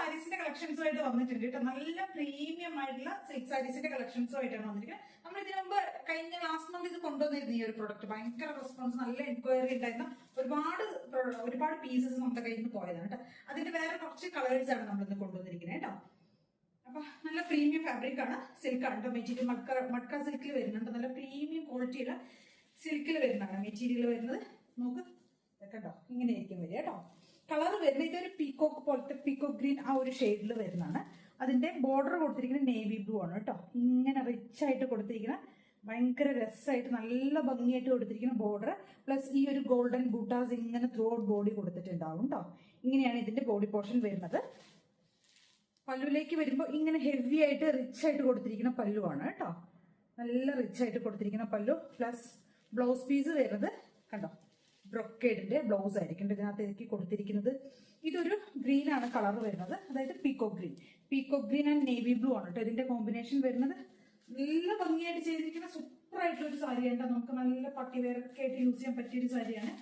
സാരീസിന്റെ കളക്ഷൻസുമായിട്ട് വന്നിട്ടുണ്ട് കേട്ടോ. നല്ല പ്രീമിയം ആയിട്ടുള്ള സിൽക്ക് സാരീസിന്റെ കളക്ഷൻസുമായിട്ടാണ് വന്നിരിക്കുന്നത്. നമ്മൾ ഇതിനു മുമ്പ് കഴിഞ്ഞ ലാസ്റ്റ് മന്ത് ഇത് കൊണ്ടുവന്നിരുന്നു ഈ ഒരു പ്രൊഡക്റ്റ്. ഭയങ്കര റെസ്പോൺസ്, നല്ല എൻക്വയറി ഉണ്ടായിരുന്ന ഒരുപാട് പീസസ് നമ്മുടെ കയ്യിൽ നിന്ന് പോയതാണ് കേട്ടോ. അതിന്റെ വേറെ കുറച്ച് കളേഴ്സ് ആണ് നമ്മളിന്ന് കൊണ്ടുവന്നിരിക്കുന്നത് കേട്ടോ. അപ്പൊ നല്ല പ്രീമിയം ഫാബ്രിക് ആണ്, സിൽക്ക് ആണ് കേട്ടോ. മെറ്റീരിയൽ മഡ്ക സിൽക്കിൽ വരുന്നുണ്ട്. നല്ല പ്രീമിയം ക്വാളിറ്റിയുള്ള സിൽക്കിൽ വരുന്നതാണ് മെറ്റീരിയൽ വരുന്നത്. നോക്ക് കേട്ടോ, ഇങ്ങനെ ആയിരിക്കും വരിക കേട്ടോ. കളർ വരുന്നത് ഇതൊരു പീക്കോക്ക് പോലത്തെ പീക്കോക്ക് ഗ്രീൻ ആ ഒരു ഷെയ്ഡിൽ വരുന്നതാണ്. അതിന്റെ ബോർഡർ കൊടുത്തിരിക്കുന്നത് നേവി ബ്ലൂ ആണ് കേട്ടോ. ഇങ്ങനെ റിച്ച് ആയിട്ട് കൊടുത്തിരിക്കുന്ന ഭയങ്കര രസമായിട്ട് നല്ല ഭംഗിയായിട്ട് കൊടുത്തിരിക്കുന്ന ബോർഡർ പ്ലസ് ഈ ഒരു ഗോൾഡൻ ബൂട്ടാസ് ഇങ്ങനെ ത്രൂ ഔട്ട് ബോഡി കൊടുത്തിട്ടുണ്ടാവും കേട്ടോ. ഇങ്ങനെയാണ് ഇതിന്റെ ബോഡി പോർഷൻ വരുന്നത്. പല്ലുവിലേക്ക് വരുമ്പോൾ ഇങ്ങനെ ഹെവി ആയിട്ട് റിച്ച് ആയിട്ട് കൊടുത്തിരിക്കുന്ന പല്ലുവാണ് കേട്ടോ. നല്ല റിച്ച് ആയിട്ട് കൊടുത്തിരിക്കുന്ന പല്ലു പ്ലസ് ബ്ലൗസ് പീസ് വരുന്നത് കണ്ടോ, ബ്രൊക്കേഡിന്റെ ബ്ലൗസ് ആയിരിക്കും ഇതിനകത്തേക്ക് കൊടുത്തിരിക്കുന്നത്. ഇതൊരു ഗ്രീൻ ആണ് കളർ വരുന്നത്, അതായത് peacock green and navy blue ആണ് കേട്ടോ ഇതിന്റെ കോമ്പിനേഷൻ വരുന്നത്. നല്ല ഭംഗിയായിട്ട് ചെയ്തിരിക്കുന്ന സൂപ്പർ ആയിട്ടുള്ള ഒരു സാരിയാണ് കേട്ടോ. നമുക്ക് നല്ല പട്ടി വേറൊക്കെ ആയിട്ട് യൂസ് ചെയ്യാൻ പറ്റിയ ഒരു സാരിയാണ്.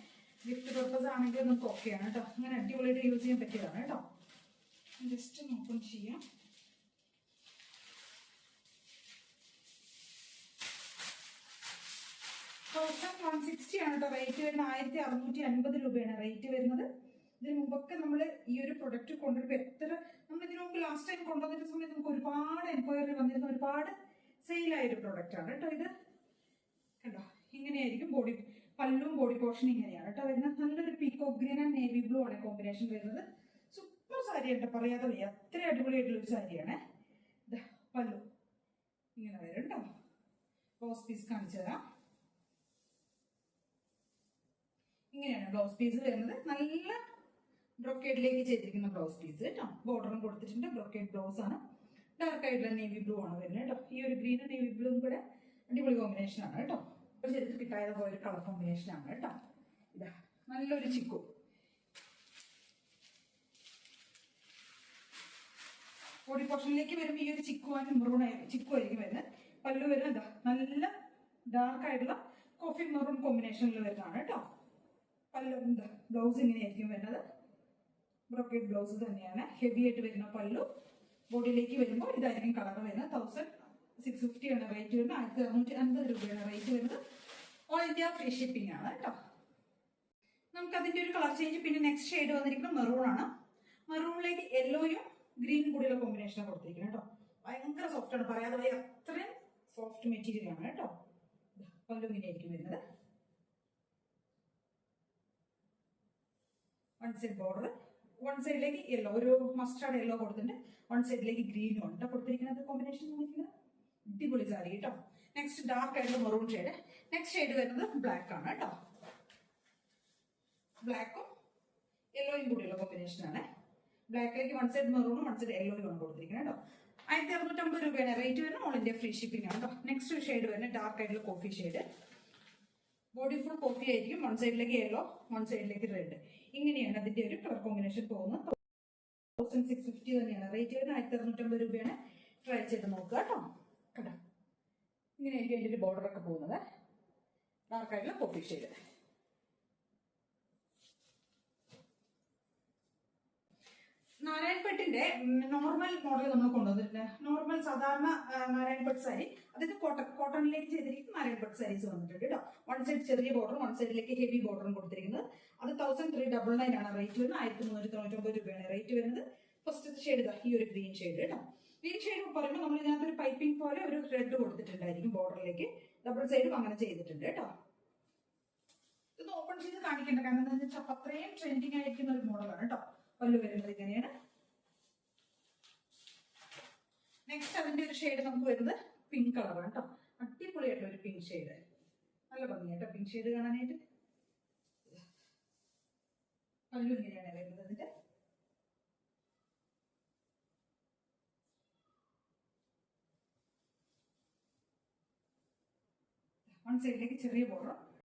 ഗിഫ്റ്റ് പർപ്പസ് ആണെങ്കിൽ നമുക്ക് ഓക്കെയാണ് കേട്ടോ. അങ്ങനെ അടിപൊളിയായിട്ട് യൂസ് ചെയ്യാൻ പറ്റിയതാണ് കേട്ടോ. ജസ്റ്റ് നോക്കും ചെയ്യാം. $1,160 ആണ് കേട്ടോ റേറ്റ് വരുന്നത്. 1650 രൂപയാണ് റേറ്റ് വരുന്നത്. ഇതിന് മുമ്പൊക്കെ നമ്മൾ ഈ ഒരു പ്രൊഡക്റ്റ് കൊണ്ടുവരുമ്പോൾ നമ്മൾ ഇതിനു മുമ്പ് ലാസ്റ്റ് ടൈം കൊണ്ടുവന്നിരുന്ന സമയത്ത് നമുക്ക് ഒരുപാട് എൻക്വയറി വന്നിരുന്ന ഒരുപാട് സെയിലായ ഒരു പ്രൊഡക്റ്റ് ആണ് കേട്ടോ ഇത്. കണ്ടോ, ഇങ്ങനെയായിരിക്കും പല്ലും ബോഡി പോർഷൻ ഇങ്ങനെയാണ് കേട്ടോ വരുന്നത്. നല്ലൊരു peacock green and navy blue ആണ് കോമ്പിനേഷൻ വരുന്നത്. സൂപ്പർ സാരി കേട്ടോ, പറയാതെ വയ്യ, അത്ര അടിപൊളിയായിട്ടുള്ള ഒരു സാരിയാണ്. പല്ലു ഇങ്ങനെ വരും കേട്ടോ. ബ്ലൗസ് പീസ് കാണിച്ചു തരാം. ഇങ്ങനെയാണ് ബ്ലൗസ് പീസ് വരുന്നത്. നല്ല ബ്രൊക്കേഡിലേക്ക് ചെയ്തിരിക്കുന്ന ബ്ലൗസ് പീസ് കേട്ടോ. ബോർഡറും കൊടുത്തിട്ടുണ്ട്. ബ്രൊക്കേഡ് ബ്ലൗസ് ആണ്. ഡാർക്ക് ആയിട്ടുള്ള നേവി ബ്ലൂ ആണ് വരുന്നത് കേട്ടോ. ഈ ഒരു ഗ്രീനും നേവി ബ്ലൂവും കൂടെ അടിപൊളി കോമ്പിനേഷൻ ആണ് കേട്ടോ. ശരിക്കും കിട്ടാതെ പോയ ഒരു കളർ കോമ്പിനേഷൻ ആണ് കേട്ടോ. ഇതാ നല്ലൊരു ചിക്കു. ബോഡി പോർഷനിലേക്ക് വരുമ്പോൾ ഈ ഒരു ചിക്കു ആയിരിക്കും വരുന്നത്. പല്ലു വരുന്നത് എന്താ നല്ല ഡാർക്ക് ആയിട്ടുള്ള കോഫി മെറൂൺ കോമ്പിനേഷനിൽ വരുന്നതാണ് കേട്ടോ. പല്ലു എന്താ ബ്ലൗസ് ഇങ്ങനെയായിരിക്കും വരുന്നത്. ബ്രോക്കേഡ് ബ്ലൗസ് തന്നെയാണ്. ഹെവി ആയിട്ട് വരുന്ന പല്ലു. ബോഡിയിലേക്ക് വരുമ്പോൾ ഇതായിരിക്കും കളർ വരുന്നത്. 1650 ആണ് റേറ്റ് വരുന്നത്. 1650 രൂപയാണ് റേറ്റ് വരുന്നത്. ഓൾ ഇന്ത്യ ഫ്രീ ഷിപ്പിംഗ് ആണ് കേട്ടോ. നമുക്ക് അതിന്റെ ഒരു കളർ ചേഞ്ച്. പിന്നെ നെക്സ്റ്റ് ഷെയ്ഡ് വന്നിരിക്കുന്നത് മെറൂൺ ആണ്. മെറൂണിലേക്ക് യെല്ലോയും ഗ്രീനും കൂടിയുള്ള കോമ്പിനേഷനാണ് കൊടുത്തിരിക്കുന്നത് കേട്ടോ. ഭയങ്കര സോഫ്റ്റ് ആണ്, പറയാതെ പോയി അത്രയും സോഫ്റ്റ് മെറ്റീരിയൽ ആണ് കേട്ടോ. പല്ലു ഇങ്ങനെയായിരിക്കും വരുന്നത്. വൺ സൈഡ് ബോർഡർ, വൺ സൈഡിലേക്ക് യെല്ലോ, ഒരു മസ്റ്റാർഡ് യെല്ലോ കൊടുത്തിട്ടുണ്ട്. വൺ സൈഡിലേക്ക് ഗ്രീനും ഉണ്ട് കൊടുത്തിരിക്കുന്നത്. കോമ്പിനേഷൻ വന്നിരിക്കുന്നത് അടിപൊളി സാരി കേട്ടോ. നെക്സ്റ്റ് ഡാർക്ക് ആയിട്ടുള്ള മെറൂൺ ഷെയ്ഡ്. നെക്സ്റ്റ് ഷെയ്ഡ് വരുന്നത് ബ്ലാക്ക് ആണ് കേട്ടോ. ബ്ലാക്കും യെല്ലോയും കൂടിയുള്ള കോമ്പിനേഷൻ ആണ്. ബ്ലാക്കിലേക്ക് വൺ സൈഡ് മെറൂണും വൺ സൈഡ് യെല്ലോയും ആണ് കൊടുത്തിരിക്കുന്നത് കേട്ടോ. 1650 രൂപയാണ് റേറ്റ് വരുന്നത്. ഓൾ ഇന്ത്യ ഫ്രീ ഷിപ്പിംഗ് ആണ് കേട്ടോ. നെക്സ്റ്റ് ഷെയ്ഡ് വരുന്നത് ഡാർക്ക് ആയിട്ടുള്ള coffee shade. Body full coffee ആയിരിക്കും. വൺ സൈഡിലേക്ക് യെല്ലോ, വൺ സൈഡിലേക്ക് റെഡ്. ഇങ്ങനെയാണ് അതിന്റെ ഒരു കളർ കോമ്പിനേഷൻ പോകുന്നത്. 1650 തന്നെയാണ് റേറ്റ് വരുന്നത്. 1650 രൂപയാണ്. ട്രൈ ചെയ്ത് നോക്കുക കേട്ടോ. കേട്ടോ, ഇങ്ങനെയായിരിക്കും അതിന്റെ ഒരു ബോർഡർ ഒക്കെ പോകുന്നത്. ഡാർക്ക് ആയിട്ടുള്ള കോഫി ഷെയ്ഡ്. നാരായൺപെട്ടിന്റെ നോർമൽ മോഡൽ നമ്മൾ കൊണ്ടുവന്നിട്ടുണ്ട്. നോർമൽ സാധാരണ നാരായൺപെട്ട് സാരി, അതായത് കോട്ടണിലേക്ക് ചെയ്തിരിക്കുന്ന നാരായൺപെട്ട് സാരീസ് വന്നിട്ടുണ്ട് കേട്ടോ. വൺ സൈഡ് ചെറിയ ബോർഡറും വൺ സൈഡിലേക്ക് ഹെവി ബോർഡറും കൊടുത്തിരിക്കുന്നത്. അത് 1399 ആണ് റേറ്റ് വരുന്നത്. 1399 രൂപയാണ് റേറ്റ് വരുന്നത്. ഫസ്റ്റ് ഷെയ്ഡ് ഈ ഒരു ഗ്രീൻ ഷെയ്ഡ് കേട്ടോ. ഗ്രീൻ ഷെയ്ഡ് പറയുമ്പോൾ നമ്മൾ ഇതിനകത്ത് ഒരു പൈപ്പിംഗ് പോലെ ഒരു റെഡ് കൊടുത്തിട്ടുണ്ടായിരിക്കും ബോർഡറിലേക്ക്. ഡബിൾ സൈഡും അങ്ങനെ ചെയ്തിട്ടുണ്ട് കേട്ടോ. ഇത് ഓപ്പൺ ചെയ്ത് കാണിക്കേണ്ട, കാരണം എന്താണെന്ന് വെച്ചാൽ അത്രയും ട്രെൻഡിങ് ആയിരിക്കുന്ന ഒരു മോഡലാണ് കേട്ടോ. പല്ലു വരുന്നത് ഇങ്ങനെയാണ്. നെക്സ്റ്റ് അതിന്റെ ഒരു ഷെയ്ഡ് നമുക്ക് വരുന്നത് പിങ്ക് കളറാണ് കേട്ടോ. അടിപൊളിയായിട്ടുള്ള ഒരു പിങ്ക് ഷെയ്ഡ്. നല്ല ഭംഗിയായിട്ടോ പിങ്ക് ഷെയ്ഡ് കാണാനായിട്ട്. പല്ലു ഇങ്ങനെയാണ് വരുന്നത്. അതിന്റെ വൺ സൈഡിലേക്ക് ചെറിയ ബോർഡർ,